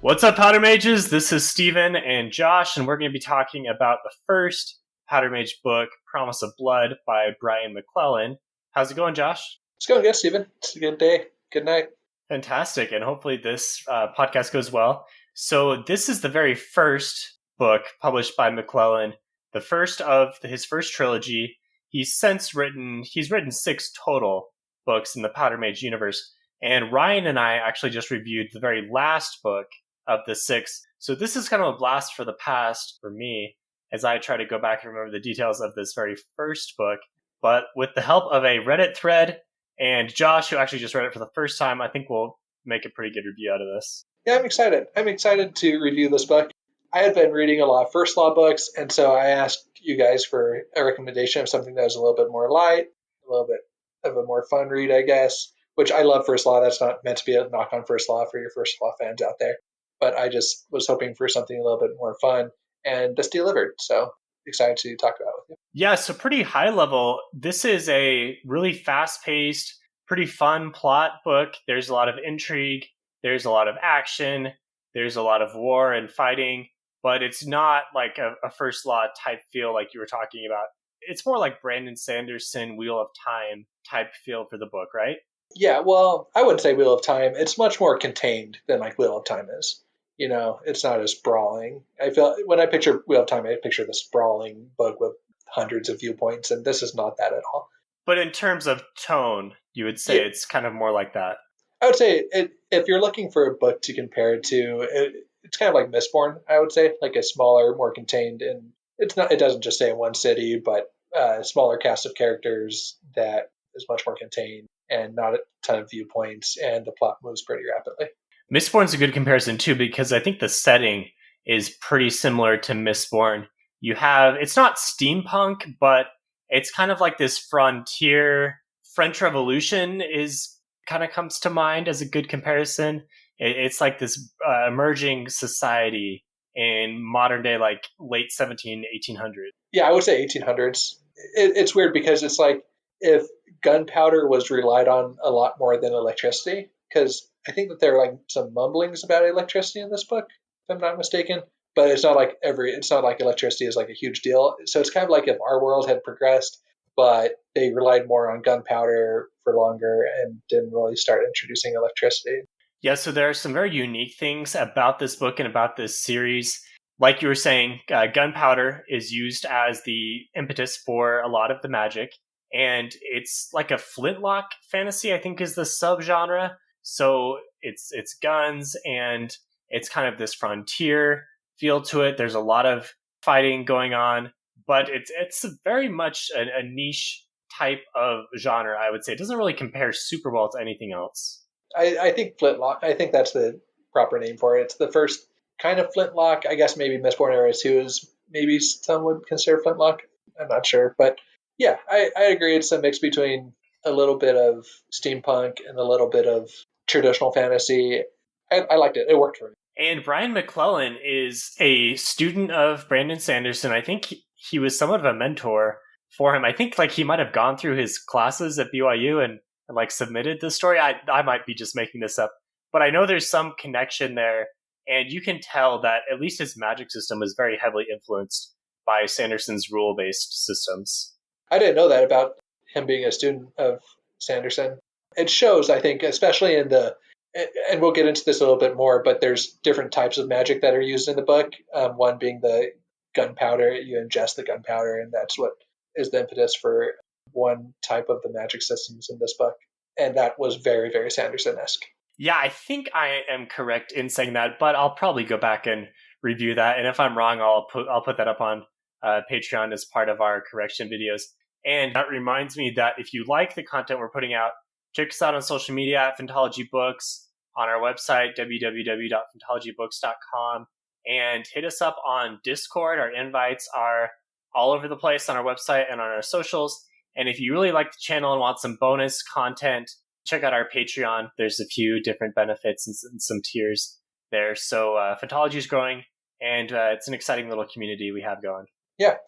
What's up, powder mages? This is Steven and Josh, and we're going to be talking about the first powder mage book, Promise of Blood by Brian McClellan. How's it going, Josh? It's going good, Steven. It's a good day. Good night. Fantastic, and hopefully this podcast goes well. So this is the very first book published by McClellan, the first of his first trilogy. He's written 6 total books in the powder mage universe, and Ryan and I actually just reviewed the very last book of the 6. So this is kind of a blast for the past for me as I try to go back and remember the details of this very first book. But with the help of a Reddit thread and Josh, who actually just read it for the first time, I think we'll make a pretty good review out of this. Yeah, I'm excited. I'm excited to review this book. I had been reading a lot of First Law books, and so I asked you guys for a recommendation of something that was a little bit more light, a little bit of a more fun read, I guess, which I love First Law. That's not meant to be a knock on First Law for your First Law fans out there. But I just was hoping for something a little bit more fun, and this delivered. So excited to talk about it with you. Yeah, so pretty high level. This is a really fast-paced, pretty fun plot book. There's a lot of intrigue. There's a lot of action. There's a lot of war and fighting. But it's not like a First Law type feel like you were talking about. It's more like Brandon Sanderson, Wheel of Time type feel for the book, right? Yeah, well, I wouldn't say Wheel of Time. It's much more contained than like Wheel of Time is. You know, it's not as sprawling. I feel when I picture Wheel of Time, I picture the sprawling book with hundreds of viewpoints, and this is not that at all. But in terms of tone, you would say it's kind of more like that. I would say if you're looking for a book to compare it to, it's kind of like Mistborn. I would say like a smaller, more contained, and it's not. It doesn't just stay in one city, but a smaller cast of characters that is much more contained and not a ton of viewpoints, and the plot moves pretty rapidly. Mistborn's a good comparison too, because I think the setting is pretty similar to Mistborn. It's not steampunk, but it's kind of like this frontier. French Revolution is kind of comes to mind as a good comparison. It's like this emerging society in modern day, like late 1800s. Yeah, I would say 1800s. It's weird because it's like if gunpowder was relied on a lot more than electricity, because I think that there are like some mumblings about electricity in this book, if I'm not mistaken. But it's not like electricity is like a huge deal. So it's kind of like if our world had progressed, but they relied more on gunpowder for longer and didn't really start introducing electricity. Yeah, so there are some very unique things about this book and about this series. Like you were saying, gunpowder is used as the impetus for a lot of the magic, and it's like a flintlock fantasy, I think, is the subgenre. So it's guns, and it's kind of this frontier feel to it. There's a lot of fighting going on, but it's very much a niche type of genre, I would say. It doesn't really compare super well to anything else. I think flintlock. I think that's the proper name for it. It's the first kind of flintlock. I guess maybe Mistborn Era 2 is maybe some would consider flintlock. I'm not sure, but yeah, I agree. It's a mix between a little bit of steampunk and a little bit of traditional fantasy. I liked it. It worked for me. And Brian McClellan is a student of Brandon Sanderson. I think he was somewhat of a mentor for him. I think like he might have gone through his classes at BYU and like submitted the story. I might be just making this up, but I know there's some connection there, and you can tell that at least his magic system was very heavily influenced by Sanderson's rule-based systems. I didn't know that about him being a student of Sanderson. It shows, I think, especially in and we'll get into this a little bit more, but there's different types of magic that are used in the book. One being the gunpowder. You ingest the gunpowder, and that's what is the impetus for one type of the magic systems in this book. And that was very, very Sanderson-esque. Yeah, I think I am correct in saying that, but I'll probably go back and review that. And if I'm wrong, I'll put that up on Patreon as part of our correction videos. And that reminds me that if you like the content we're putting out, check us out on social media at Phantology Books, on our website, www.phantologybooks.com, and hit us up on Discord. Our invites are all over the place on our website and on our socials. And if you really like the channel and want some bonus content, check out our Patreon. There's a few different benefits and some tiers there. So Phantology is growing, and it's an exciting little community we have going. Yeah,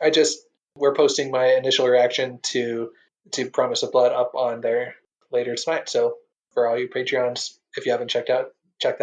we're posting my initial reaction to Promise of Blood up on there later tonight. So for all you Patreons, if you haven't check that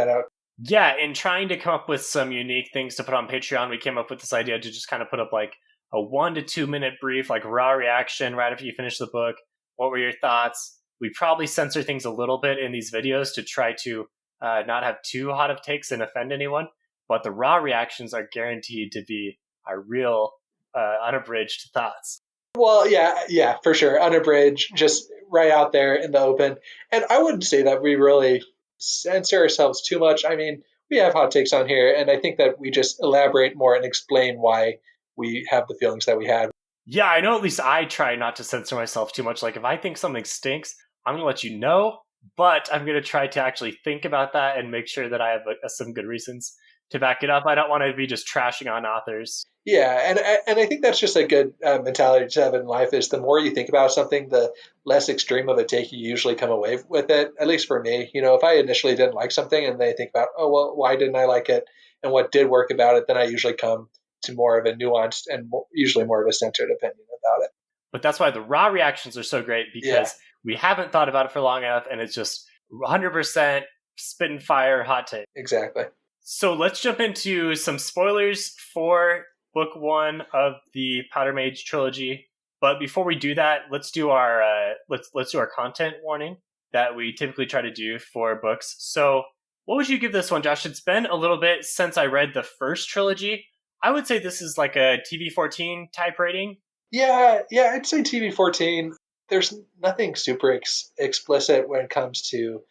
out. Yeah, in trying to come up with some unique things to put on Patreon, we came up with this idea to just kind of put up like a 1 to 2 minute brief, like raw reaction right after you finish the book. What were your thoughts? We probably censor things a little bit in these videos to try to not have too hot of takes and offend anyone, but the raw reactions are guaranteed to be our real, unabridged thoughts. Well, yeah, for sure. Unabridged, just right out there in the open. And I wouldn't say that we really censor ourselves too much. I mean, we have hot takes on here, and I think that we just elaborate more and explain why we have the feelings that we have. Yeah, I know at least I try not to censor myself too much. Like, if I think something stinks, I'm going to let you know, but I'm going to try to actually think about that and make sure that I have some good reasons to back it up. I don't want to be just trashing on authors. Yeah, and I think that's just a good mentality to have in life. Is the more you think about something, the less extreme of a take you usually come away with it. At least for me, if I initially didn't like something and they think about, oh well, why didn't I like it, and what did work about it, then I usually come to more of a nuanced and usually more of a centered opinion about it. But that's why the raw reactions are so great Yeah, because we haven't thought about it for long enough and it's just 100% spit and fire hot take. exactly. So let's jump into some spoilers for book one of the Powder Mage trilogy. But before we do that, let's do our let's do our content warning that we typically try to do for books. So, what would you give this one, Josh? It's been a little bit since I read the first trilogy. I would say this is like a TV-14 type rating. Yeah, I'd say TV-14. There's nothing super explicit when it comes to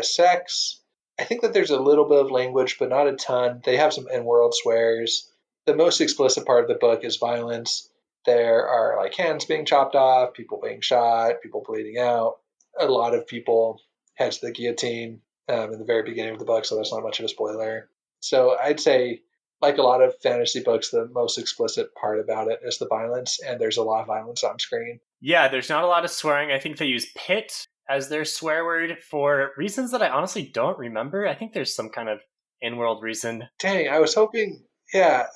sex. I think that there's a little bit of language, but not a ton. They have some in-world swears. The most explicit part of the book is violence. There are like hands being chopped off, people being shot, people bleeding out. A lot of people head to the guillotine in the very beginning of the book, so that's not much of a spoiler. So I'd say like a lot of fantasy books, the most explicit part about it is the violence, and there's a lot of violence on screen. Yeah, there's not a lot of swearing. I think they use pit as their swear word for reasons that I honestly don't remember. I think there's some kind of in-world reason. Dang, I was hoping. Yeah,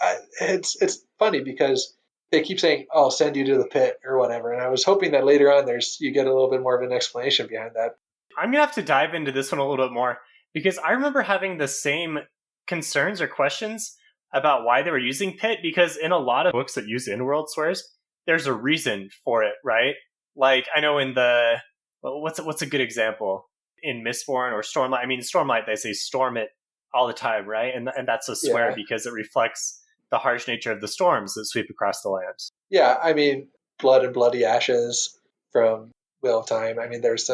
it's funny because they keep saying, "I'll send you to the pit" or whatever, and I was hoping that later on you get a little bit more of an explanation behind that. I'm gonna have to dive into this one a little bit more because I remember having the same concerns or questions about why they were using pit because in a lot of books that use in-world swears, there's a reason for it, right? Like I know in the what's a good example in Mistborn or Stormlight. I mean, Stormlight they say storm it all the time, right? And that's a swear Yeah, because it reflects the harsh nature of the storms that sweep across the land. yeah. I mean, blood and bloody ashes from Wheel of Time. I mean, there's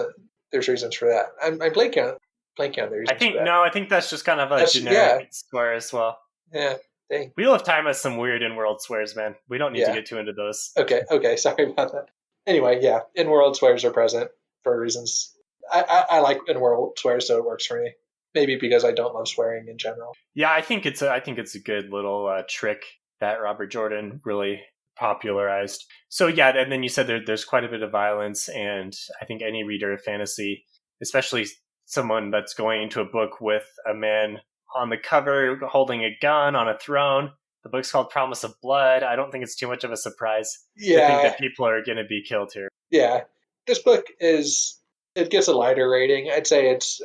reasons for that. I'm blanking on the I reasons for think that. no, I think that's just kind of a That's generic yeah, swear as well. yeah. Dang. Wheel of Time has some weird in-world swears, man. We don't need to Yeah. get too into those. Okay. Sorry about that. Anyway, yeah, in-world swears are present for reasons. I like in-world swears, so it works for me. Maybe because I don't love swearing in general. Yeah, I think it's a good little trick that Robert Jordan really popularized. So yeah, and then you said there's quite a bit of violence, and I think any reader of fantasy, especially someone that's going into a book with a man on the cover holding a gun on a throne. The book's called Promise of Blood. I don't think it's too much of a surprise to think Yeah, that people are going to be killed here. yeah. This book it gets a lighter rating. I'd say it's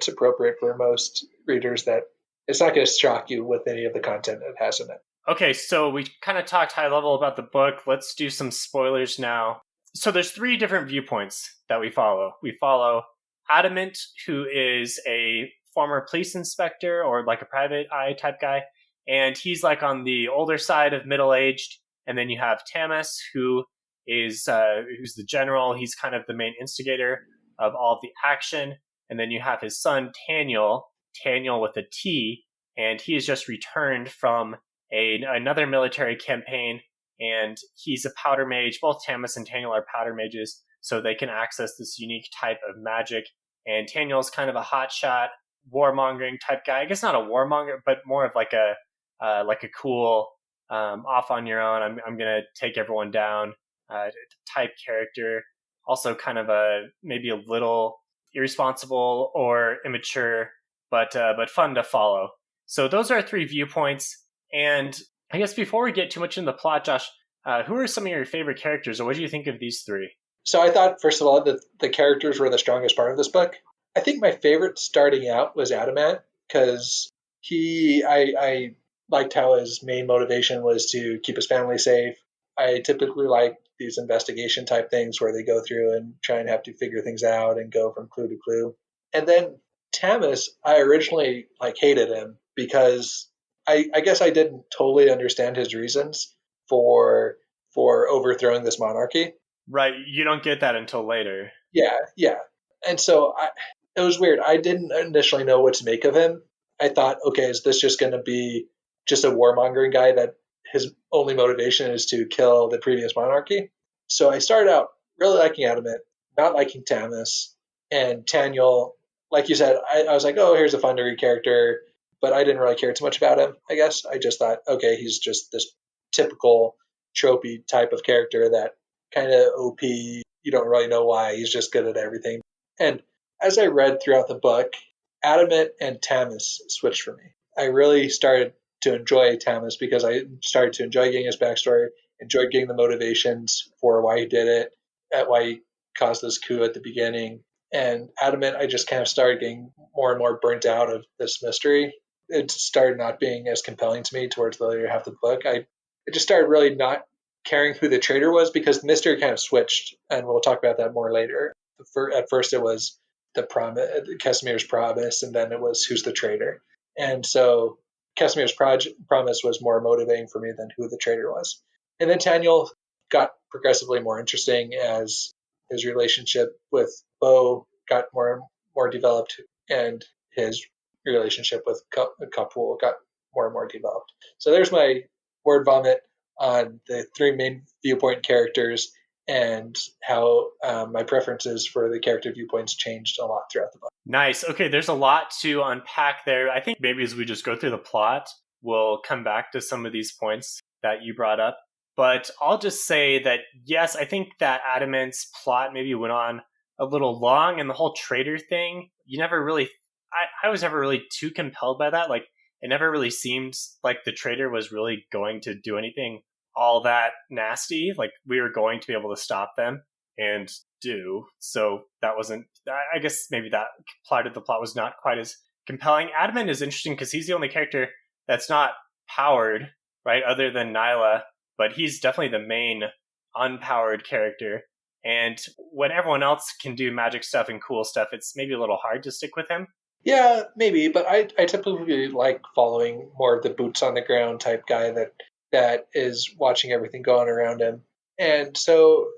appropriate for most readers. That it's not going to shock you with any of the content it has in it. Okay, so we kind of talked high level about the book. Let's do some spoilers now. So there's three different viewpoints that we follow. We follow Adamant, who is a former police inspector or like a private eye type guy, and he's like on the older side of middle aged. And then you have Tamas, who is who's the general. He's kind of the main instigator of all of the action. And then you have his son Taniel, Taniel with a T, and he has just returned from another military campaign, and he's a powder mage. Both Tamas and Taniel are powder mages, so they can access this unique type of magic. And Taniel's kind of a hotshot warmongering type guy. I guess not a warmonger, but more of like a cool off on your own. I'm gonna take everyone down type character. Also, kind of a maybe a little irresponsible or immature, but fun to follow. So those are three viewpoints. And I guess before we get too much in the plot, Josh, who are some of your favorite characters, or what do you think of these three? So I thought, first of all, that the characters were the strongest part of this book. I think my favorite starting out was Adamant. because I liked how his main motivation was to keep his family safe. I typically like these investigation type things where they go through and try and have to figure things out and go from clue to clue. And then Tamis, I originally like hated him because I guess I didn't totally understand his reasons for for overthrowing this monarchy. Right, you don't get that until later. Yeah, yeah. And so it was weird. I didn't initially know what to make of him. I thought, okay, is this just going to be just a warmongering guy that his only motivation is to kill the previous monarchy? So I started out really liking Adamant, not liking Tamis, and Taniel. Like you said, I was like, oh, here's a fun to read character, but I didn't really care too much about him. I guess I just thought, okay, he's just this typical tropey type of character that kind of OP. You don't really know why. He's just good at everything. And as I read throughout the book, Adamant and Tamis switched for me. I really started to enjoy Tamis because I started to enjoy getting his backstory, enjoyed getting the motivations for why he did it, at why he caused this coup at the beginning. And Adamant, I just kind of started getting more and more burnt out of this mystery. It started not being as compelling to me towards the later half of the book. I just started really not caring who the traitor was because the mystery kind of switched, and we'll talk about that more later. At first, it was the promise, Casimir's promise, and then it was who's the traitor. And so Casimir's promise was more motivating for me than who the traitor was. And then Daniel got progressively more interesting as his relationship with Bo got more developed, and his relationship with Kapul got more and more developed. So there's my word vomit on the three main viewpoint characters and how my preferences for the character viewpoints changed a lot throughout the book. Nice. Okay, there's a lot to unpack there. I think maybe as we just go through the plot, we'll come back to some of these points that you brought up. But I'll just say that, yes, I think that Adamant's plot maybe went on a little long, and the whole traitor thing, you never really, I was never really too compelled by that. Like, it never really seemed like the traitor was really going to do anything all that nasty. Like, we were going to be able to stop them and do. So that wasn't, I guess maybe that part of the plot was not quite as compelling. Adamant is interesting because he's the only character that's not powered, right, other than Nyla, but he's definitely the main unpowered character. And when everyone else can do magic stuff and cool stuff, it's maybe a little hard to stick with him. Yeah, maybe, but I typically like following more of the boots on the ground type guy that is watching everything going around him. And so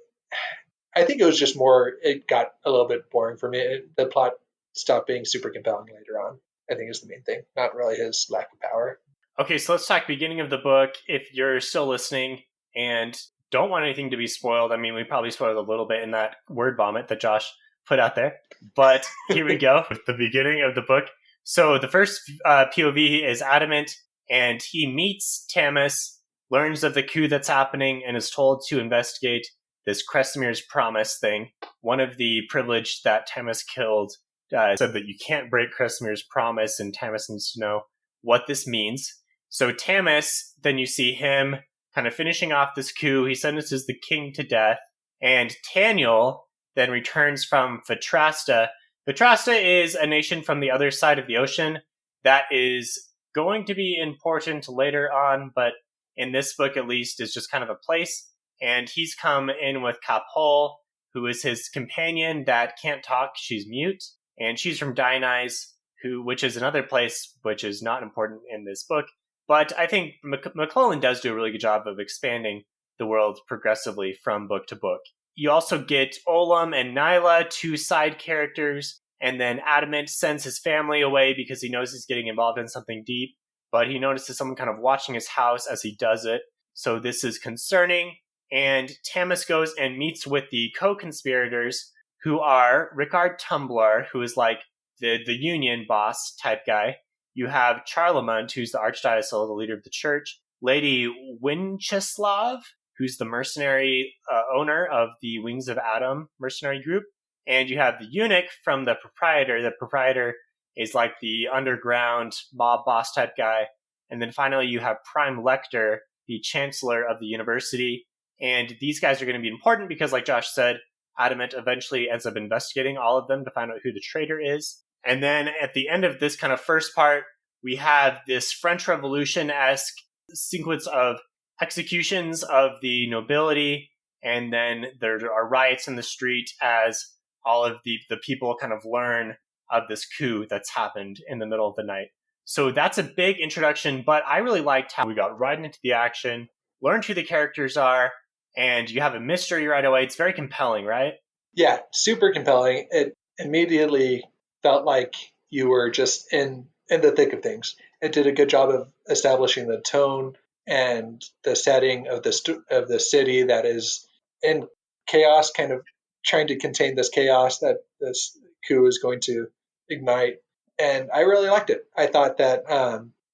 I think it was just more, it got a little bit boring for me. The plot stopped being super compelling later on, I think is the main thing, not really his lack of power. Okay, so let's talk beginning of the book. If you're still listening and don't want anything to be spoiled, I mean, we probably spoiled a little bit in that word vomit that Josh put out there. But here we go with the beginning of the book. So the first POV is Adamant, and he meets Tamis, learns of the coup that's happening, and is told to investigate this Kresemir's promise thing. One of the privileged that Tamis killed said that you can't break Kresemir's promise, and Tamis needs to know what this means. So Tamis, then you see him kind of finishing off this coup. He sentences the king to death, and Taniel then returns from Fatrasta. Fatrasta is a nation from the other side of the ocean that is going to be important later on, but in this book at least is just kind of a place. And he's come in with Kapul, who is his companion that can't talk. She's mute, and she's from Dionyse, which is another place which is not important in this book. But I think McClellan does do a really good job of expanding the world progressively from book to book. You also get Olam and Nyla, two side characters, and then Adamant sends his family away because he knows he's getting involved in something deep, but he notices someone kind of watching his house as he does it. So this is concerning, and Tamis goes and meets with the co-conspirators, who are Rickard Tumblar, who is like the union boss type guy. You have Charlemont, who's the archdiocese, the leader of the church. Lady Wincheslav, who's the mercenary owner of the Wings of Adam mercenary group. And you have the eunuch from the proprietor. The proprietor is like the underground mob boss type guy. And then finally, you have Prime Lector, the chancellor of the university. And these guys are going to be important because, like Josh said, Adamant eventually ends up investigating all of them to find out who the traitor is. And then at the end of this kind of first part, we have this French Revolution-esque sequence of executions of the nobility, and then there are riots in the street as all of the people kind of learn of this coup that's happened in the middle of the night. So that's a big introduction, but I really liked how we got right into the action, learned who the characters are, and you have a mystery right away. It's very compelling, right? Yeah, super compelling. It immediately felt like you were just in the thick of things. It did a good job of establishing the tone and the setting of of the city that is in chaos, kind of trying to contain this chaos that this coup is going to ignite. And I really liked it. I thought that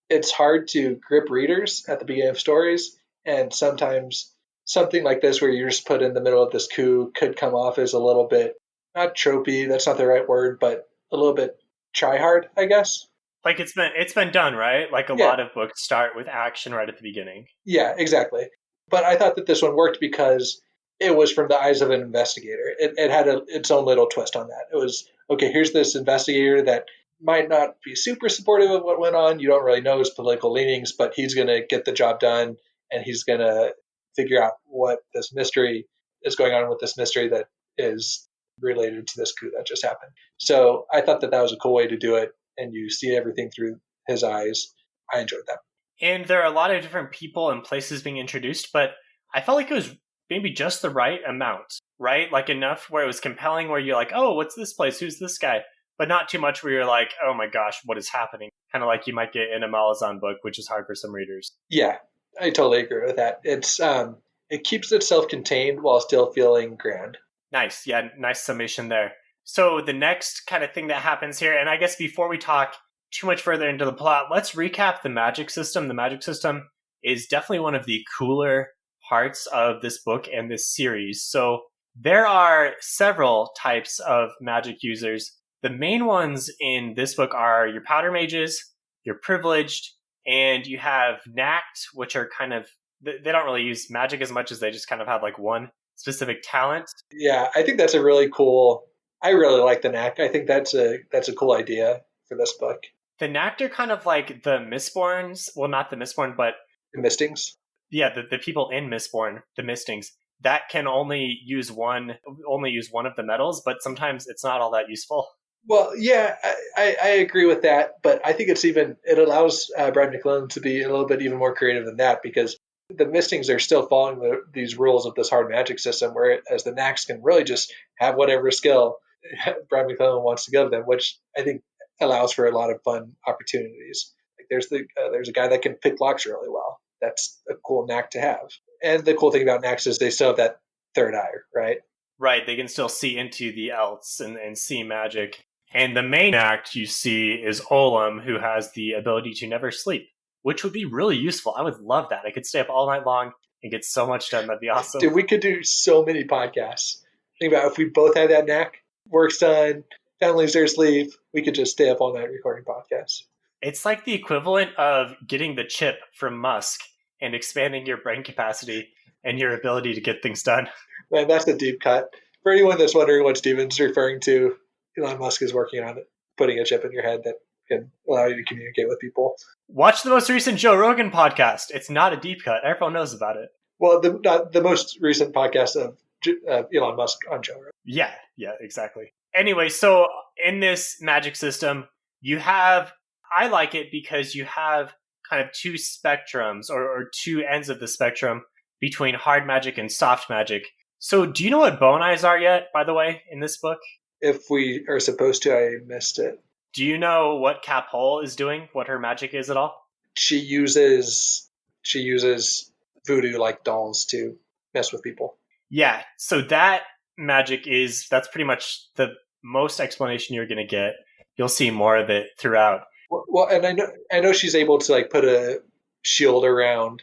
it's hard to grip readers at the beginning of stories, and sometimes something like this where you're just put in the middle of this coup could come off as a little bit not tropey, that's not the right word, but a little bit try hard, I guess. Like it's been done, right? Like a Yeah, lot of books start with action right at the beginning. yeah, exactly. But I thought that this one worked because it was from the eyes of an investigator. It had its own little twist on that. It was, okay, here's this investigator that might not be super supportive of what went on. You don't really know his political leanings, but he's going to get the job done, and he's going to figure out what this mystery is going on with this mystery that is related to this coup that just happened. So I thought that that was a cool way to do it, and you see everything through his eyes. I enjoyed that. And there are a lot of different people and places being introduced, but I felt like it was maybe just the right amount, right? Like enough where it was compelling, where you're like, oh, what's this place? Who's this guy? But not too much where you're like, oh my gosh, what is happening? Kind of like you might get in a Malazan book, which is hard for some readers. Yeah, I totally agree with that. It keeps itself contained while still feeling grand. Nice. Yeah, nice summation there. So the next kind of thing that happens here, and I guess before we talk too much further into the plot, let's recap the magic system. The magic system is definitely one of the cooler parts of this book and this series. So there are several types of magic users. The main ones in this book are your powder mages, your privileged, and you have knacked, which are kind of, they don't really use magic as much as they just kind of have like one specific talent. Yeah, I think that's a really cool. I really like the knack. I think that's a cool idea for this book. The knacked are kind of like the Mistborns. Well, not the Mistborn, but The Mistings. yeah, the people in Mistborn, the Mistings, that can only use one of the metals, but sometimes it's not all that useful. Well, yeah, I agree with that, but I think it allows Brian McClellan to be a little bit even more creative than that because the Mistings are still following these rules of this hard magic system, whereas the Knacks can really just have whatever skill Brian McClellan wants to give them, which I think allows for a lot of fun opportunities. Like there's a guy that can pick locks really well. That's a cool knack to have. And the cool thing about knacks is they still have that third eye, right? Right, they can still see into the else and see magic. And the main act you see is Olam, who has the ability to never sleep, which would be really useful. I would love that. I could stay up all night long and get so much done. That'd be awesome. Dude, we could do so many podcasts. Think about if we both had that knack, work's done, families their sleep, we could just stay up all night recording podcasts. It's like the equivalent of getting the chip from Musk and expanding your brain capacity and your ability to get things done. Man, that's a deep cut. For anyone that's wondering what Steven's referring to, Elon Musk is working on it, putting a chip in your head that can allow you to communicate with people. Watch the most recent Joe Rogan podcast. It's not a deep cut. Everyone knows about it. Well, the most recent podcast of Elon Musk on Joe Rogan. Yeah, exactly. Anyway, so in this magic system, I like it because you have kind of two spectrums or two ends of the spectrum between hard magic and soft magic. So do you know what bone eyes are yet, by the way, in this book? If we are supposed to, I missed it. Do you know what Cap Hole is doing? What her magic is at all? She uses voodoo like dolls to mess with people. Yeah, so that that's pretty much the most explanation you're going to get. You'll see more of it throughout. Well, and I know she's able to like put a shield around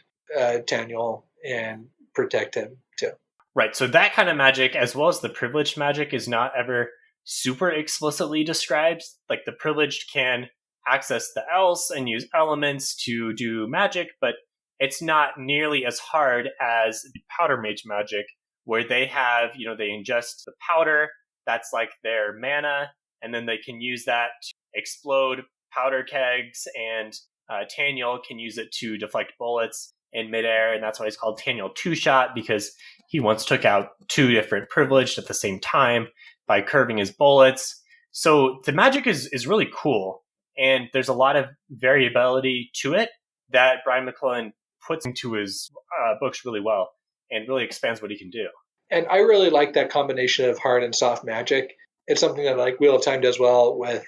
Daniel and protect him too. Right, so that kind of magic, as well as the privileged magic, is not ever super explicitly described. Like the privileged can access the else and use elements to do magic, but it's not nearly as hard as the powder mage magic, where they have, they ingest the powder, that's like their mana, and then they can use that to explode powder kegs, and Taniel can use it to deflect bullets in midair, and that's why he's called Taniel Two Shot, because he once took out two different privileged at the same time by curving his bullets. So the magic is really cool, and there's a lot of variability to it that Brian McClellan puts into his books really well and really expands what he can do. And I really like that combination of hard and soft magic. It's something that like Wheel of Time does well with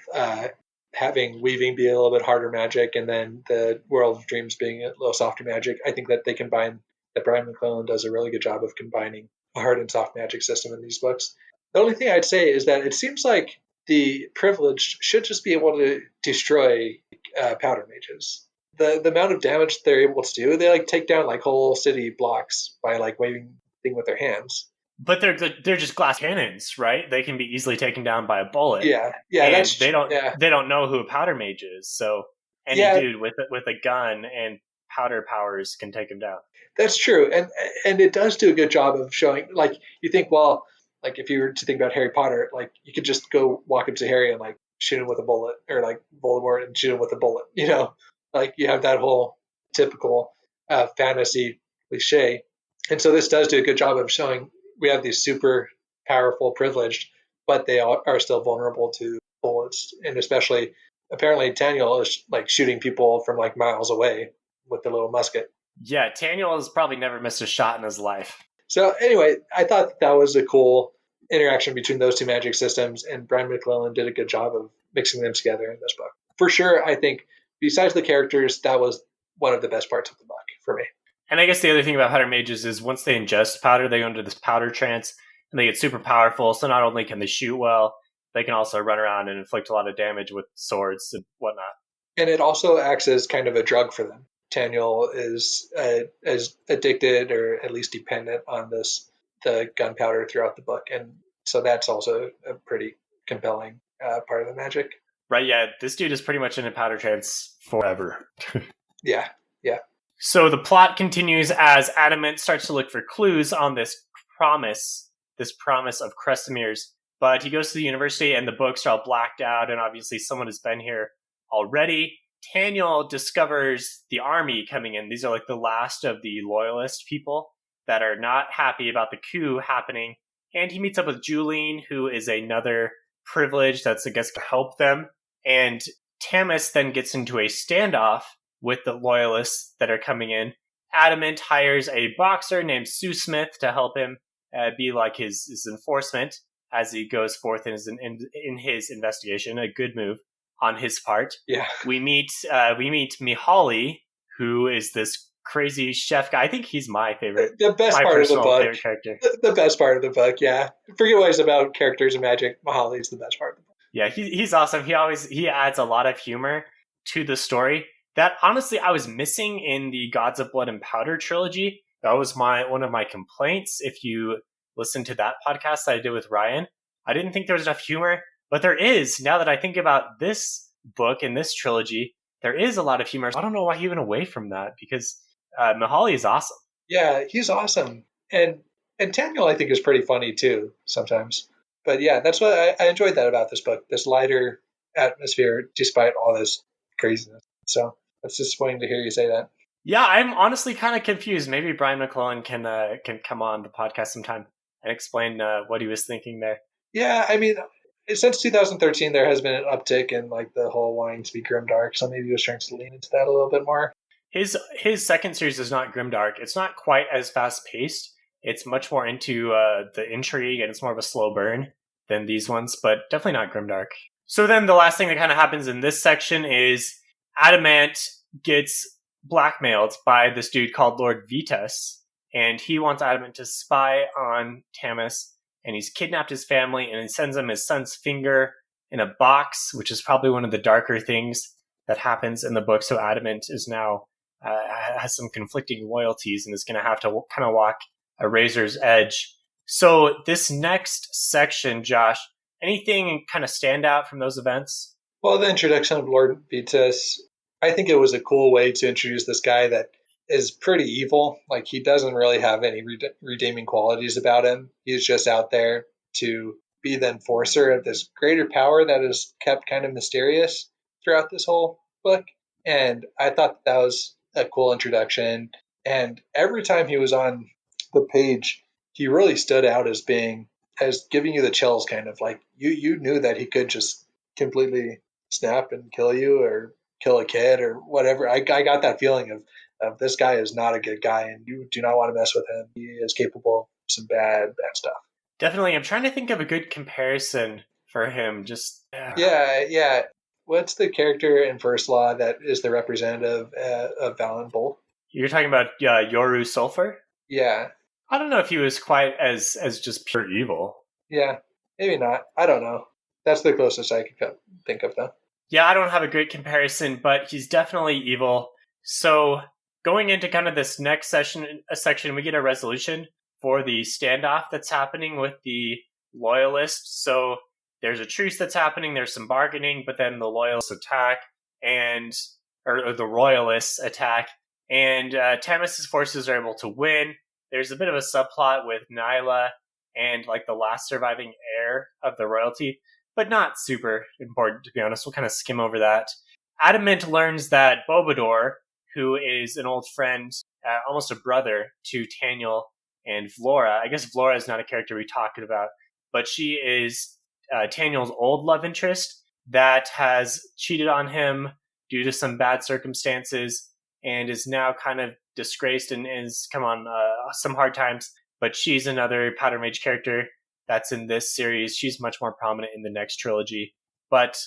having weaving be a little bit harder magic, and then the World of Dreams being a little softer magic. I think that they combine that Brian McClellan does a really good job of combining a hard and soft magic system in these books. The only thing I'd say is that it seems like the privileged should just be able to destroy powder mages. The amount of damage they're able to do, they like take down like whole city blocks by like waving thing with their hands. But they're just glass cannons, right? They can be easily taken down by a bullet. Yeah, and that's they don't yeah. they don't know who a powder mage is. So any dude with a gun and powder powers can take him down. That's true, and it does do a good job of showing. Like you think, well, like if you were to think about Harry Potter, like you could just go walk up to Harry and like shoot him with a bullet, or like Voldemort and shoot him with a bullet. You know, like you have that whole typical fantasy cliche, and so this does do a good job of showing we have these super powerful, privileged, but they are still vulnerable to bullets, and especially apparently Daniel is like shooting people from like miles away with the little musket. Yeah, Taniel has probably never missed a shot in his life. So anyway, I thought that was a cool interaction between those two magic systems, and Brian McClellan did a good job of mixing them together in this book. For sure, I think besides the characters, that was one of the best parts of the book for me. And I guess the other thing about powder mages is once they ingest powder, they go into this powder trance and they get super powerful. So not only can they shoot well, they can also run around and inflict a lot of damage with swords and whatnot. And it also acts as kind of a drug for them. Daniel is as addicted or at least dependent on the gunpowder throughout the book, and so that's also a pretty compelling part of the magic. Right? Yeah, this dude is pretty much in a powder trance forever. Yeah. So the plot continues as Adamant starts to look for clues on this promise of Krestomir's. But he goes to the university and the books are all blacked out, and obviously someone has been here already. Taniel discovers the army coming in. These are like the last of the loyalist people that are not happy about the coup happening. And he meets up with Juline, who is another privilege that's, I guess, to help them. And Tamis then gets into a standoff with the loyalists that are coming in. Adamant hires a boxer named Sue Smith to help him be like his enforcement as he goes forth in his investigation. A good move on his part. Yeah. We meet Mihaly, who is this crazy chef guy. I think he's my favorite. The best part of the book. Favorite character. The best part of the book, yeah. Forget what it's about characters and magic. Mihaly is the best part of the book. Yeah, he's awesome. He adds a lot of humor to the story that honestly I was missing in the Gods of Blood and Powder trilogy. That was one of my complaints. If you listen to that podcast that I did with Ryan, I didn't think there was enough humor. But there is, now that I think about this book and this trilogy, there is a lot of humor. I don't know why he went away from that, because Mihaly is awesome. Yeah, he's awesome. And Daniel, I think, is pretty funny too sometimes. But yeah, that's what I enjoyed that about this book, this lighter atmosphere despite all this craziness. So it's disappointing to hear you say that. Yeah, I'm honestly kind of confused. Maybe Brian McClellan can come on the podcast sometime and explain what he was thinking there. Yeah, I mean, since 2013, there has been an uptick in like the whole wanting to be grimdark. So maybe he was trying to lean into that a little bit more. His second series is not grimdark. It's not quite as fast paced. It's much more into the intrigue, and it's more of a slow burn than these ones, but definitely not grimdark. So then the last thing that kind of happens in this section is Adamant gets blackmailed by this dude called Lord Vitas, and he wants Adamant to spy on Tamis. And he's kidnapped his family, and he sends him his son's finger in a box, which is probably one of the darker things that happens in the book. So Adamant is now has some conflicting loyalties and is going to have to kind of walk a razor's edge. So this next section, Josh, anything kind of stand out from those events? Well, the introduction of Lord Vitas, I think it was a cool way to introduce this guy that is pretty evil. Like, he doesn't really have any redeeming qualities about him. He's just out there to be the enforcer of this greater power that is kept kind of mysterious throughout this whole book. And I thought that was a cool introduction. And every time he was on the page, he really stood out as being as giving you the chills, kind of like you knew that he could just completely snap and kill you or kill a kid or whatever. I got that feeling of this guy is not a good guy and you do not want to mess with him. He is capable of some bad stuff. Definitely. I'm trying to think of a good comparison for him. Just Yeah. What's the character in First Law that is the representative of Valen Bolt? You're talking about Yoru Sulfur? Yeah. I don't know if he was quite as just pure evil. Yeah. Maybe not. I don't know. That's the closest I could think of, though. Yeah, I don't have a great comparison, but he's definitely evil. So going into kind of this next section, we get a resolution for the standoff that's happening with the loyalists. So there's a truce that's happening, there's some bargaining, but then the loyalists attack, or the royalists attack, and Tamas's forces are able to win. There's a bit of a subplot with Nyla and like the last surviving heir of the royalty, but not super important, to be honest. We'll kind of skim over that. Adamant learns that Bobador, who is an old friend, almost a brother to Taniel and Vlora. I guess Vlora is not a character we talked about, but she is Taniel's old love interest that has cheated on him due to some bad circumstances and is now kind of disgraced and has come on some hard times. But she's another powder mage character that's in this series. She's much more prominent in the next trilogy. But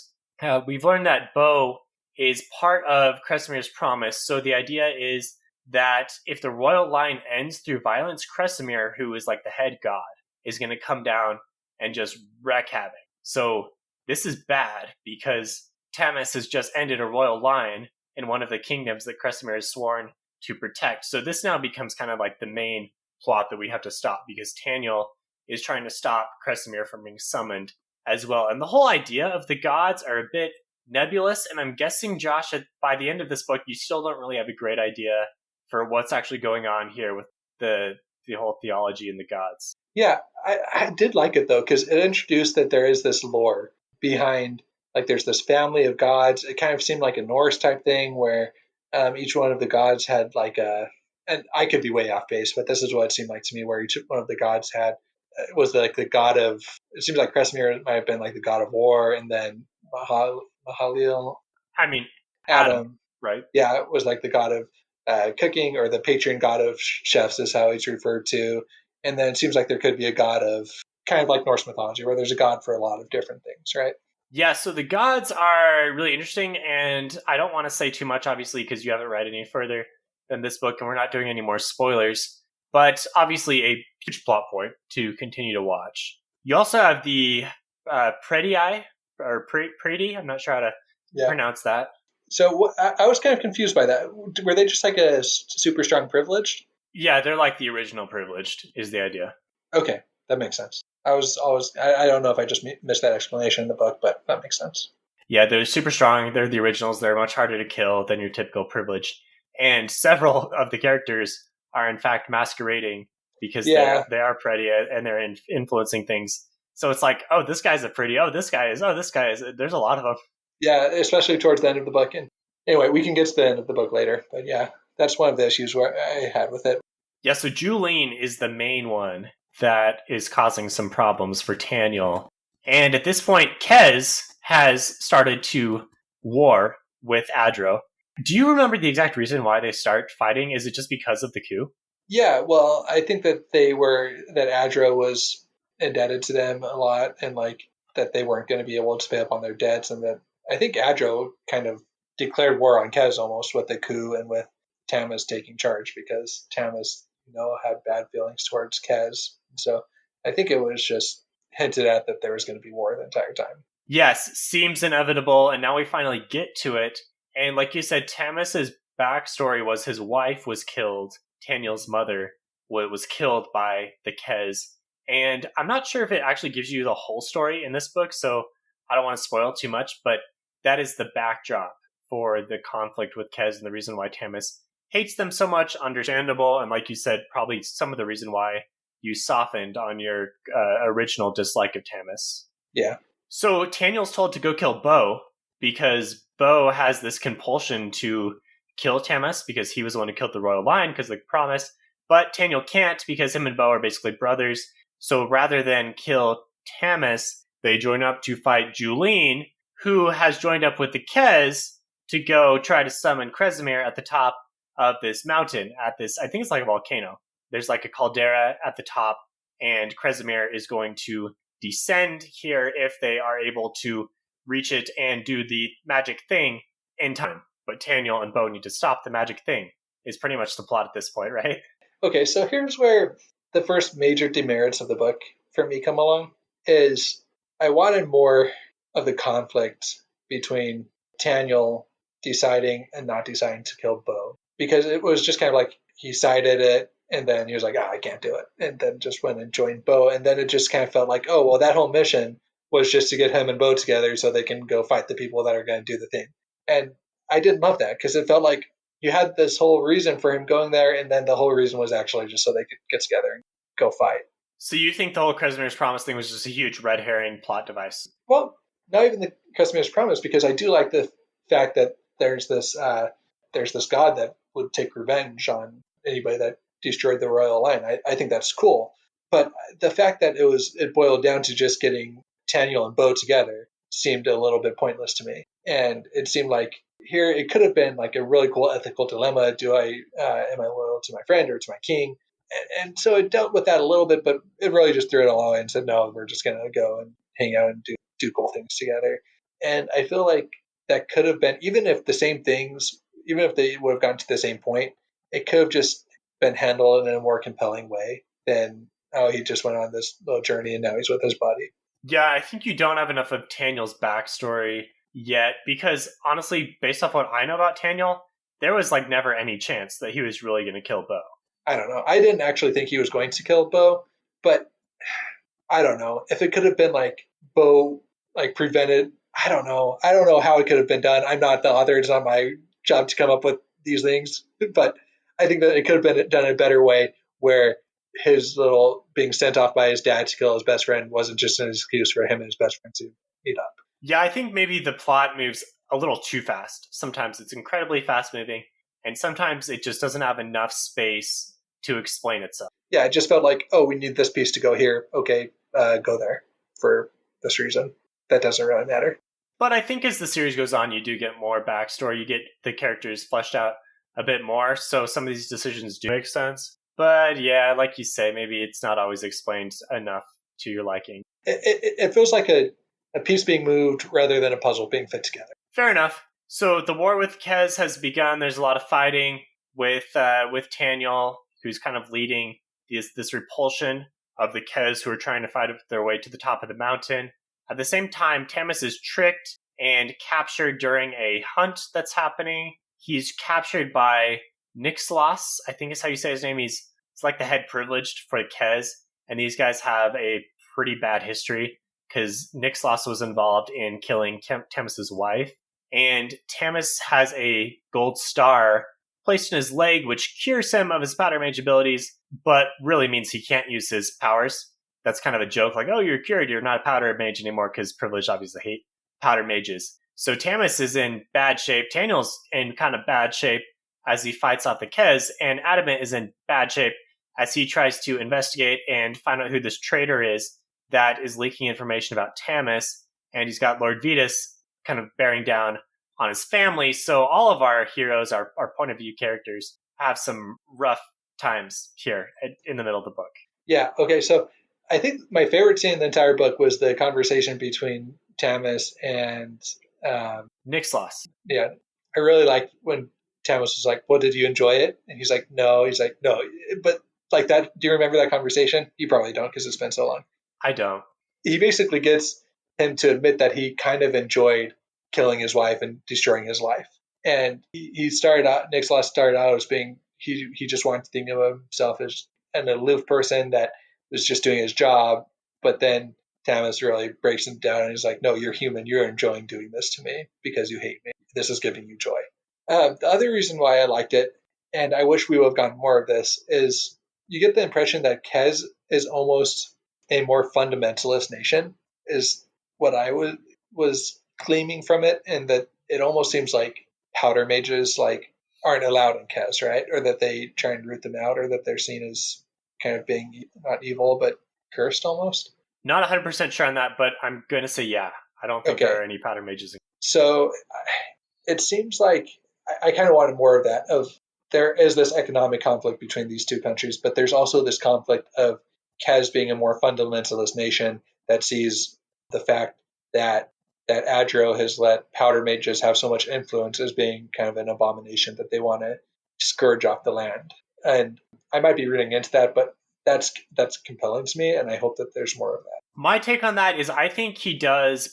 we've learned that Bo is part of Kresemir's promise. So the idea is that if the royal line ends through violence, Kresemir, who is like the head god, is going to come down and just wreak havoc. So this is bad because Tamas has just ended a royal line in one of the kingdoms that Kresemir has sworn to protect. So this now becomes kind of like the main plot that we have to stop because Taniel is trying to stop Kresemir from being summoned as well. And the whole idea of the gods are a bit nebulous, and I'm guessing, Josh, by the end of this book, you still don't really have a great idea for what's actually going on here with the whole theology and the gods. Yeah, I did like it, though, because it introduced that there is this lore behind, like there's this family of gods. It kind of seemed like a Norse type thing where each one of the gods had like and I could be way off base, but this is what it seemed like to me, where each one of the gods had was like the god of. It seems like Kresemir might have been like the god of war, and then Mahalil. I mean, Adam, right? Yeah, it was like the god of cooking, or the patron god of chefs is how he's referred to. And then it seems like there could be a god of kind of like Norse mythology, where there's a god for a lot of different things, right? Yeah, so the gods are really interesting, and I don't want to say too much, obviously, because you haven't read any further than this book, and we're not doing any more spoilers. But obviously, a huge plot point to continue to watch. You also have the Predii, or Predi, I'm not sure how to pronounce that. So I was kind of confused by that. Were they just like a super strong privileged? Yeah, they're like the original privileged, is the idea. Okay, that makes sense. I don't know if I just missed that explanation in the book, but that makes sense. Yeah, they're super strong. They're the originals. They're much harder to kill than your typical privileged. And several of the characters are, in fact, masquerading because they are pretty and they're influencing things. So it's like, oh, this guy's a pretty. Oh, this guy is. Oh, this guy is. There's a lot of them. Yeah, especially towards the end of the book. And anyway, we can get to the end of the book later. But yeah, that's one of the issues where I had with it. Yeah, so Julene is the main one that is causing some problems for Taniel. And at this point, Kez has started to war with Adro. Do you remember the exact reason why they start fighting? Is it just because of the coup? Yeah, well, I think that that Adro was indebted to them a lot, and like that they weren't going to be able to pay up on their debts, and that I think Adro kind of declared war on Kez almost with the coup and with Tamas taking charge, because Tamas, had bad feelings towards Kez. So I think it was just hinted at that there was going to be war the entire time. Yes, seems inevitable, and now we finally get to it. And like you said, Tamas's backstory was his wife was killed. Taniel's mother was killed by the Kez. And I'm not sure if it actually gives you the whole story in this book, so I don't want to spoil too much, but that is the backdrop for the conflict with Kez and the reason why Tamas hates them so much, understandable, and like you said, probably some of the reason why you softened on your original dislike of Tamis. Yeah. So Taniel's told to go kill Bo because Bo has this compulsion to kill Tamis because he was the one who killed the royal lion because of the promise. But Taniel can't because him and Bo are basically brothers. So rather than kill Tamis, they join up to fight Julene, who has joined up with the Kez to go try to summon Kresimir at the top of this mountain at this, I think it's like a volcano. There's like a caldera at the top, and Kresimir is going to descend here if they are able to reach it and do the magic thing in time. But Taniel and Bo need to stop the magic thing, is pretty much the plot at this point, right? Okay, so here's where the first major demerits of the book for me come along is I wanted more of the conflict between Taniel deciding and not deciding to kill Bo. Because it was just kind of like he cited it and then he was like, I can't do it. And then just went and joined Bo. And then it just kind of felt like, oh, well, that whole mission was just to get him and Bo together so they can go fight the people that are going to do the thing. And I didn't love that because it felt like you had this whole reason for him going there, and then the whole reason was actually just so they could get together and go fight. So you think the whole Kresimir's Promise thing was just a huge red herring plot device? Well, not even the Kresimir's Promise, because I do like the fact that there's this god that would take revenge on anybody that destroyed the royal line. I think that's cool. But the fact that it boiled down to just getting Taniel and Bo together seemed a little bit pointless to me. And it seemed like here it could have been like a really cool ethical dilemma. Am I loyal to my friend or to my king? And so it dealt with that a little bit, but it really just threw it all away and said, no, we're just going to go and hang out and do cool things together. And I feel like that could have been, even if they would have gotten to the same point, it could have just been handled in a more compelling way than how he just went on this little journey and now he's with his buddy. Yeah, I think you don't have enough of Taniel's backstory yet because honestly, based off what I know about Taniel, there was like never any chance that he was really going to kill Bo. I don't know. I didn't actually think he was going to kill Bo, but I don't know. If it could have been like Bo like prevented, I don't know. I don't know how it could have been done. I'm not the author. It's not my job to come up with these things, but I think that it could have been done a better way where his little being sent off by his dad to kill his best friend wasn't just an excuse for him and his best friend to meet up. Yeah, I think maybe the plot moves a little too fast. Sometimes it's incredibly fast moving, and sometimes it just doesn't have enough space to explain itself. Yeah, it just felt like, oh, we need this piece to go here. Okay, go there for this reason. That doesn't really matter. But I think as the series goes on, you do get more backstory. You get the characters fleshed out a bit more, so some of these decisions do make sense. But yeah, like you say, maybe it's not always explained enough to your liking. It feels like a piece being moved rather than a puzzle being fit together. Fair enough. So the war with Kez has begun. There's a lot of fighting with Taniel, who's kind of leading this repulsion of the Kez who are trying to fight their way to the top of the mountain. At the same time, Tamis is tricked and captured during a hunt that's happening. He's captured by Nixlos, I think is how you say his name. It's like the head privileged for the Kez, and these guys have a pretty bad history because Nixlos was involved in killing Tamis's wife, and Tamis has a gold star placed in his leg, which cures him of his powdermage abilities, but really means he can't use his powers. That's kind of a joke, like, oh, you're cured, you're not a powder mage anymore, because privileged obviously hate powder mages. So Tamis is in bad shape. Taniel's in kind of bad shape as he fights off the Kez, and Adamant is in bad shape as he tries to investigate and find out who this traitor is that is leaking information about Tamis, and he's got Lord Vetus kind of bearing down on his family. So all of our heroes, our point of view characters, have some rough times here in the middle of the book. Yeah, okay, so I think my favorite scene in the entire book was the conversation between Tamis and Nixlos. Yeah, I really liked when Tamis was like, "Well, did you enjoy it?" And he's like, "No." He's like, "No," but like that. Do you remember that conversation? You probably don't because it's been so long. I don't. He basically gets him to admit that he kind of enjoyed killing his wife and destroying his life. And he started out. Nixlos started out as being he just wanted to think of himself as an aloof person that was just doing his job, but then Tamis really breaks him down and is like, no, you're human. You're enjoying doing this to me because you hate me. This is giving you joy. The other reason why I liked it, and I wish we would have gotten more of this, is you get the impression that Kez is almost a more fundamentalist nation, is what I was gleaming from it, and that it almost seems like powder mages like aren't allowed in Kez, right? Or that they try and root them out, or that they're seen as kind of being not evil but cursed almost. Not 100% sure on that, but I'm going to say yeah. I don't think there Okay, are any powder mages. so it seems like I kind of wanted more of that. Of there is this economic conflict between these two countries, but there's also this conflict of Kez being a more fundamentalist nation that sees the fact that Adro has let powder mages have so much influence as being kind of an abomination that they want to scourge off the land. And I might be reading into that, but that's compelling to me, and I hope that there's more of that. My take on that is I think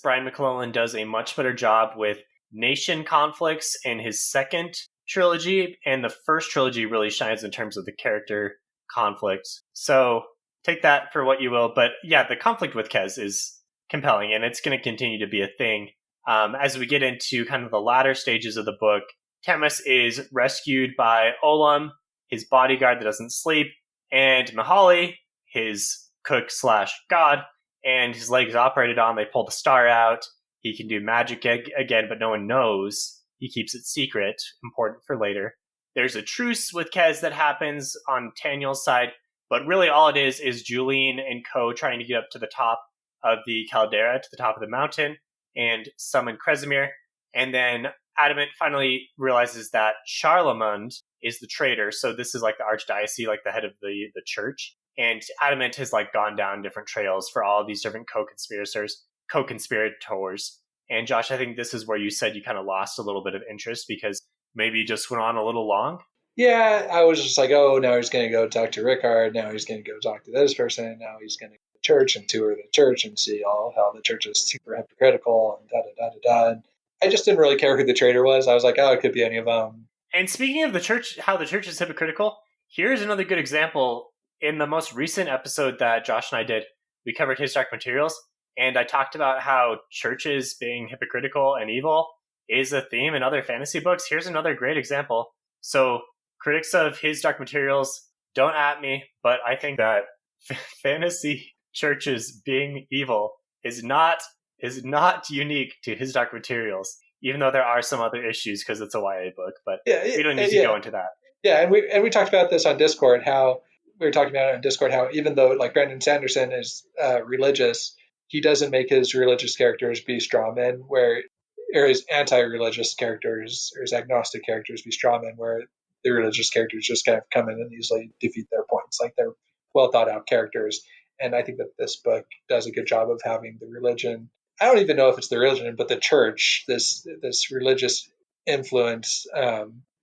Brian McClellan does a much better job with nation conflicts in his second trilogy, and the first trilogy really shines in terms of the character conflicts. So take that for what you will. But yeah, the conflict with Kez is compelling, and it's going to continue to be a thing. As we get into kind of the latter stages of the book, Temis is rescued by Olam, his bodyguard that doesn't sleep, and Mahali, his cook slash god, and his leg is operated on. They pull the star out. He can do magic again, but no one knows. He keeps it secret, important for later. There's a truce with Kez that happens on Taniel's side, but really all it is Julian and co trying to get up to the top of the caldera, to the top of the mountain, and summon Kresimir. And then Adamant finally realizes that Charlemont is the traitor. So this is like the archdiocese, like the head of the church. And Adamant has like gone down different trails for all of these different co-conspirators. And Josh, I think this is where you said you kind of lost a little bit of interest because maybe it just went on a little long. Yeah, I was just like, oh, now he's going to go talk to Rickard. Now he's going to go talk to this person. Now he's going to go to church and tour the church and see all how the church is super hypocritical and da da da da da. And I just didn't really care who the traitor was. I was like, oh, it could be any of them. And speaking of the church, how the church is hypocritical, here's another good example. In the most recent episode that Josh and I did, we covered His Dark Materials, and I talked about how churches being hypocritical and evil is a theme in other fantasy books. Here's another great example. So, critics of His Dark Materials, don't at me, but I think that fantasy churches being evil is not unique to His Dark Materials, even though there are some other issues because it's a YA book. But Yeah, we don't need to go into that. Yeah, and we talked about this on Discord. How we were talking about it on Discord. How even though like Brandon Sanderson is religious, he doesn't make his religious characters be straw men, where or his anti-religious characters or his agnostic characters be straw men, where the religious characters just kind of come in and easily defeat their points. Like they're well thought out characters. And I think that this book does a good job of having the religion. I don't even know if it's the religion, but the church, this religious influence,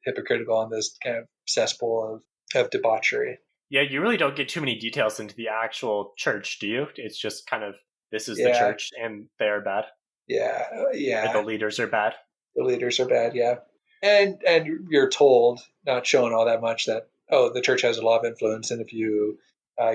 hypocritical in this kind of cesspool of debauchery. Yeah, you really don't get too many details into the actual church, do you? It's just kind of this is the Yeah, church and they're bad. yeah, Or the yeah. leaders are bad. The leaders are bad, yeah. And you're told, not shown all that much, that oh, the church has a lot of influence, and if you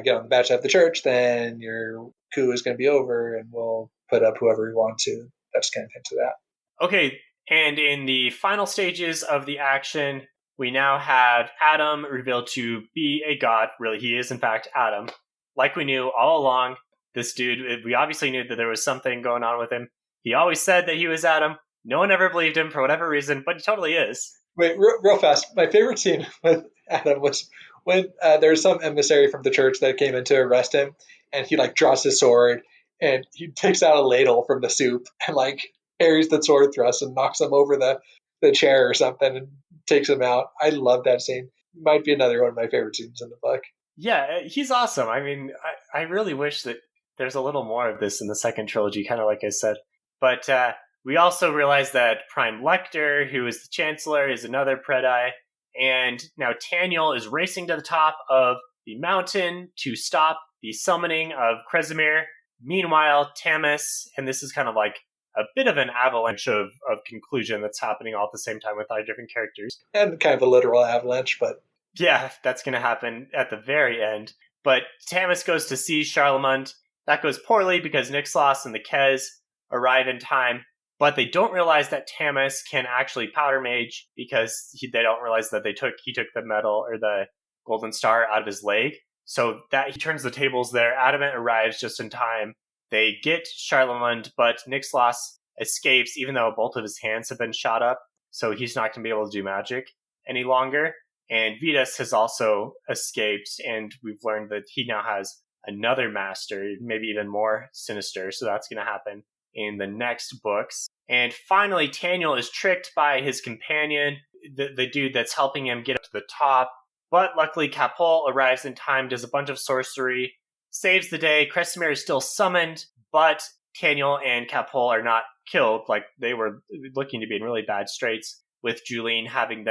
get on the bad side of the church, then your coup is going to be over, and we'll put up whoever we want to. That's kind of into that. Okay, and in the final stages of the action, we now have Adam revealed to be a god. Really, he is in fact Adam. Like we knew all along, this dude, we obviously knew that there was something going on with him. He always said that he was Adam. No one ever believed him for whatever reason, but he totally is. Wait, real fast. My favorite scene with Adam was when there's some emissary from the church that came in to arrest him, and he like draws his sword and he takes out a ladle from the soup and like parries the sword thrust and knocks him over the chair or something and takes him out. I love that scene. Might be another one of my favorite scenes in the book. Yeah, he's awesome. I mean, I really wish that there's a little more of this in the second trilogy, kind of like I said. But we also realize that Prime Lecter, who is the Chancellor, is another Predi. And now Taniel is racing to the top of the mountain to stop the summoning of Kresimir. Meanwhile, Tamis, and this is kind of like a bit of an avalanche of conclusion that's happening all at the same time with our different characters. And kind of a literal avalanche, but Yeah, that's going to happen at the very end. But Tamis goes to see Charlemont. That goes poorly because Nixlos and the Kez arrive in time, but they don't realize that Tamis can actually powder mage because they don't realize that he took the medal or the golden star out of his leg. So that he turns the tables there. Adamant arrives just in time. They get Charlemont, but Nixlos escapes, even though both of his hands have been shot up. So he's not going to be able to do magic any longer. And Vetus has also escaped, and we've learned that he now has another master, maybe even more sinister. So that's going to happen in the next books. And finally, Taniel is tricked by his companion, the dude that's helping him get up to the top. But luckily, Capol arrives in time, does a bunch of sorcery, saves the day. Kresimir is still summoned, but Taniel and Capol are not killed. Like, they were looking to be in really bad straits with Julene having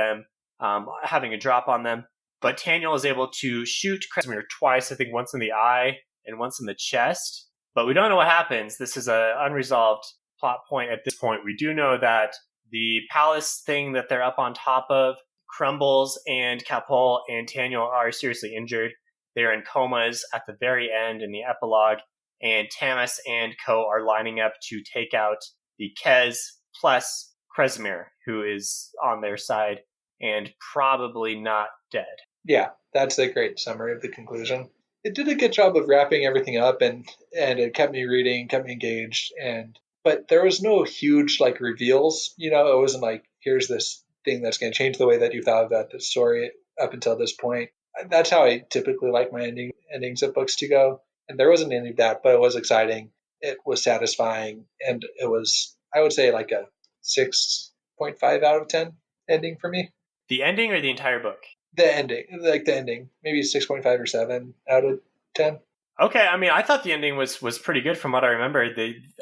a drop on them. But Taniel is able to shoot Kresimir twice, I think once in the eye and once in the chest. But we don't know what happens. This is an unresolved plot point at this point. We do know that the palace thing that they're up on top of crumbles, and Capol and Taniel are seriously injured. They're in comas at the very end in the epilogue, and Tamis and co are lining up to take out the Kez plus Kresimir, who is on their side and probably not dead. Yeah, that's a great summary of the conclusion. It did a good job of wrapping everything up, and it kept me reading, kept me engaged, but there was no huge like reveals. It wasn't like, here's this thing that's going to change the way that you thought about the story up until this point. That's how I typically like my endings of books to go. And there wasn't any of that, but it was exciting. It was satisfying, and it was, I would say, like a 6.5 out of 10 ending for me. The ending or the entire book? The ending, maybe 6.5 or 7 out of 10. Okay, I mean, I thought the ending was pretty good from what I remember.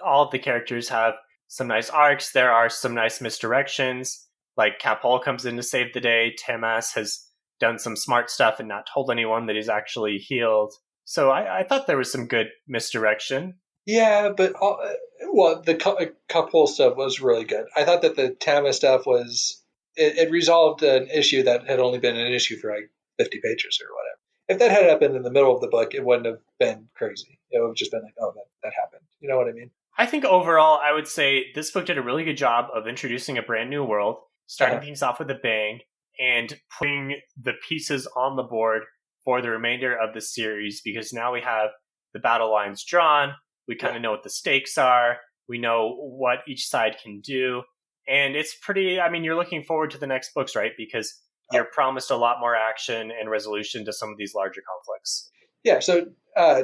All of the characters have some nice arcs. There are some nice misdirections. Like, Capol comes in to save the day. Tamas has done some smart stuff and not told anyone that he's actually healed. So I thought there was some good misdirection. Yeah, but the Capol stuff was really good. I thought that the Tamas stuff was, it resolved an issue that had only been an issue for like 50 pages or whatever. If that had happened in the middle of the book, it wouldn't have been crazy. It would have just been like, oh, that happened. You know what I mean? I think overall, I would say this book did a really good job of introducing a brand new world, starting things off with a bang, and putting the pieces on the board for the remainder of the series, because now we have the battle lines drawn. We kind of know what the stakes are. We know what each side can do. And it's pretty, I mean, you're looking forward to the next books, right? Because you're promised a lot more action and resolution to some of these larger conflicts. Yeah, so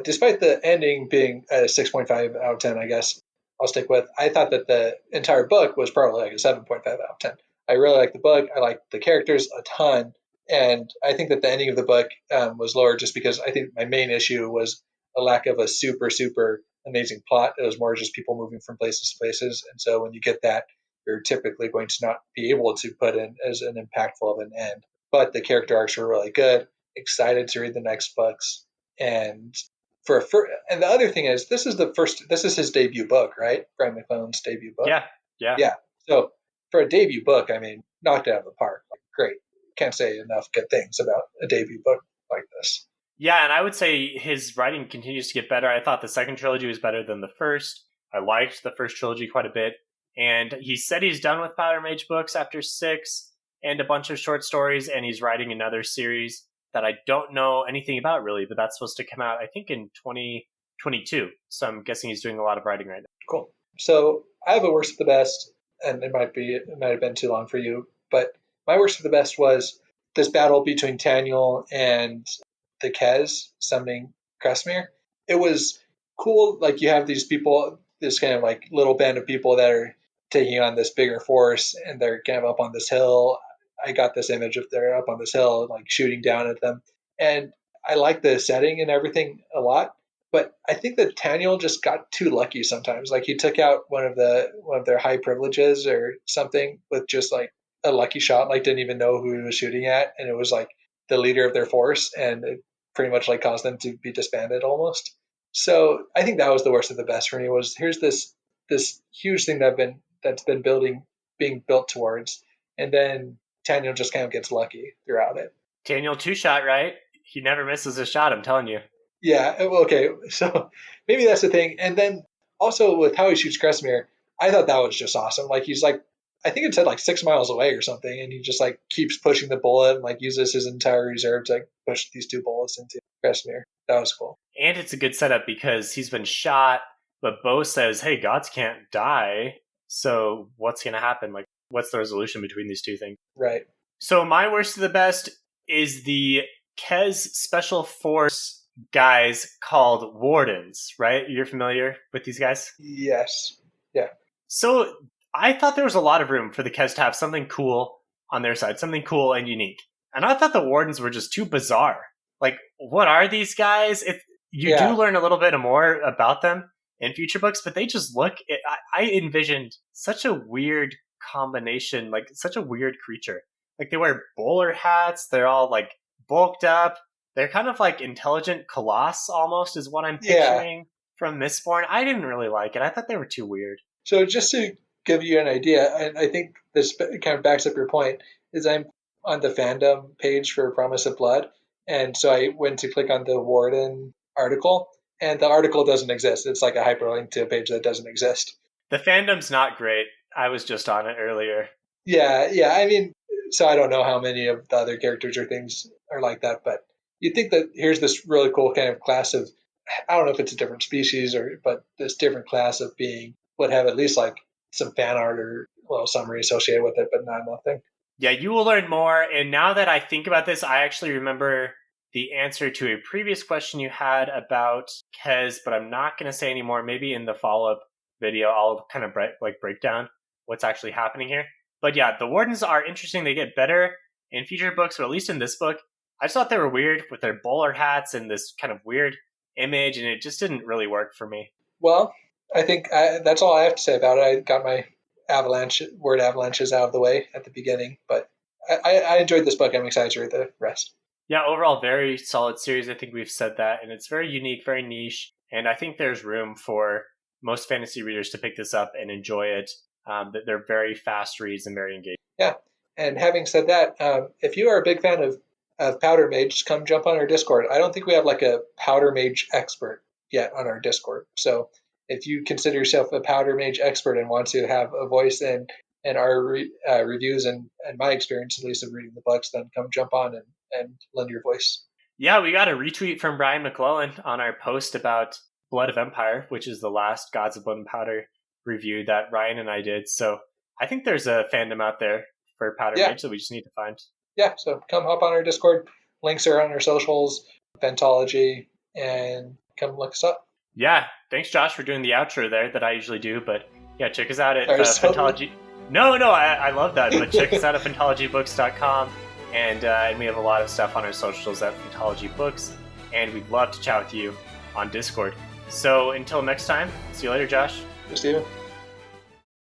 despite the ending being a 6.5 out of 10, I guess I'll stick with, I thought that the entire book was probably like a 7.5 out of 10. I really liked the book. I liked the characters a ton. And I think that the ending of the book was lower just because I think my main issue was a lack of a super, super amazing plot. It was more just people moving from places to places. And so when you get that, you're typically going to not be able to put in as an impactful of an end. But the character arcs were really good. Excited to read the next books. And and the other thing is, this is his debut book, right? Brian McClellan's debut book. Yeah. So for a debut book, I mean, knocked it out of the park. Like, great. Can't say enough good things about a debut book like this. Yeah, and I would say his writing continues to get better. I thought the second trilogy was better than the first. I liked the first trilogy quite a bit. And he said he's done with powdermage books after 6 and a bunch of short stories, and he's writing another series that I don't know anything about really, but that's supposed to come out, I think, in 2022. So I'm guessing he's doing a lot of writing right now. Cool. So I have a worst of the best, and it might have been too long for you, but my worst of the best was this battle between Taniel and the Kez summoning Kresimir. It was cool. Like, you have these people, this kind of like little band of people that are taking on this bigger force, and they're kind of up on this hill. I got this image of they're up on this hill, like shooting down at them. And I like the setting and everything a lot. But I think that Taniel just got too lucky sometimes. Like, he took out one of their high privileges or something with just like a lucky shot, like didn't even know who he was shooting at, and it was like the leader of their force, and it pretty much like caused them to be disbanded almost. So I think that was the worst of the best for me. Was, here's this huge thing that's been being built towards, and then Taniel just kind of gets lucky throughout it. Taniel two-shot, right? He never misses a shot, I'm telling you. Yeah, okay, so maybe that's the thing. And then also with how he shoots Kresimir, I thought that was just awesome. Like, he's like I think it said like 6 miles away or something, and he just like keeps pushing the bullet and like uses his entire reserve to like push these 2 bullets into Kresimir. That was cool. And it's a good setup because he's been shot, but Bo says, "Hey, gods can't die, so what's going to happen? Like, what's the resolution between these two things?" Right. So my worst of the best is the Kez Special Force guys called Wardens, right? You're familiar with these guys? Yes. Yeah. So I thought there was a lot of room for the Kez to have something cool on their side, something cool and unique. And I thought the Wardens were just too bizarre. Like, what are these guys? You do learn a little bit more about them in future books, but they just look... I envisioned such a weird combination, like such a weird creature. Like, they wear bowler hats, they're all like bulked up. They're kind of like intelligent Colossus almost is what I'm picturing from Mistborn. I didn't really like it. I thought they were too weird. So just to give you an idea, and I think this kind of backs up your point, is I'm on the fandom page for Promise of Blood, and so I went to click on the Warden article, and the article doesn't exist. It's like a hyperlink to a page that doesn't exist. The fandom's not great. I was just on it earlier. Yeah. I mean, so I don't know how many of the other characters or things are like that, but you'd think that here's this really cool kind of class of, I don't know if it's a different species but this different class of being would have at least like some fan art or a little summary associated with it, but not nothing. Yeah, you will learn more. And now that I think about this, I actually remember the answer to a previous question you had about Kez, but I'm not going to say anymore. Maybe in the follow-up video, I'll kind of break down what's actually happening here. But yeah, the Wardens are interesting. They get better in future books, or at least in this book. I just thought they were weird with their bowler hats and this kind of weird image, and it just didn't really work for me. Well, I think that's all I have to say about it. I got my word avalanches out of the way at the beginning, but I enjoyed this book. I'm excited to read the rest. Yeah, overall, very solid series. I think we've said that, and it's very unique, very niche, and I think there's room for most fantasy readers to pick this up and enjoy it. They're very fast reads and very engaging. Yeah, and having said that, if you are a big fan of Powder Mage, come jump on our Discord. I don't think we have like a Powder Mage expert yet on our Discord. So if you consider yourself a Powder Mage expert and want to have a voice in our reviews and my experience, at least of reading the books, then come jump on and lend your voice. Yeah, we got a retweet from Brian McClellan on our post about Blood of Empire, which is the last Gods of Blood and Powder review that Ryan and I did. So I think there's a fandom out there for Powder Mage that we just need to find. Yeah, so come hop on our Discord. Links are on our socials, Phantology, and come look us up. Yeah, thanks, Josh, for doing the outro there that I usually do. But yeah, check us out at Phantology. No, I love that. But check us out at phantologybooks.com. And we have a lot of stuff on our socials at Phantology Books. And we'd love to chat with you on Discord. So until next time, see you later, Josh. Steven.